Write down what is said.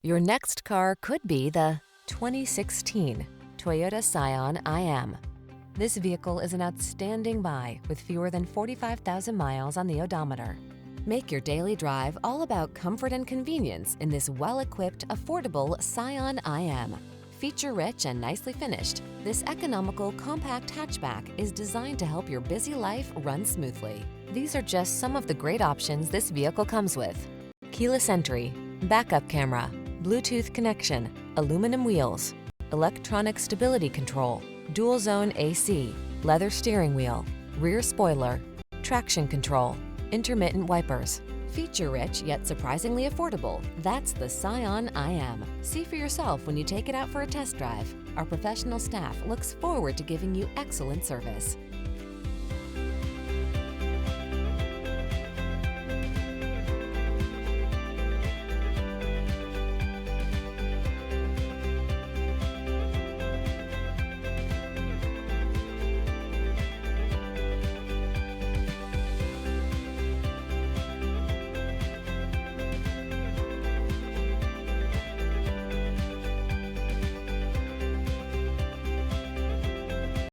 Your next car could be the 2016 Toyota Scion IM. This vehicle is an outstanding buy with fewer than 45,000 miles on the odometer. Make your daily drive all about comfort and convenience in this well-equipped, affordable Scion IM. Feature-rich and nicely finished, this economical compact hatchback is designed to help your busy life run smoothly. These are just some of the great options this vehicle comes with: keyless entry, backup camera, Bluetooth connection, aluminum wheels, electronic stability control, dual zone AC, leather steering wheel, rear spoiler, traction control, intermittent wipers. Feature-rich yet surprisingly affordable. That's the Scion IM. See for yourself when you take it out for a test drive. Our professional staff looks forward to giving you excellent service.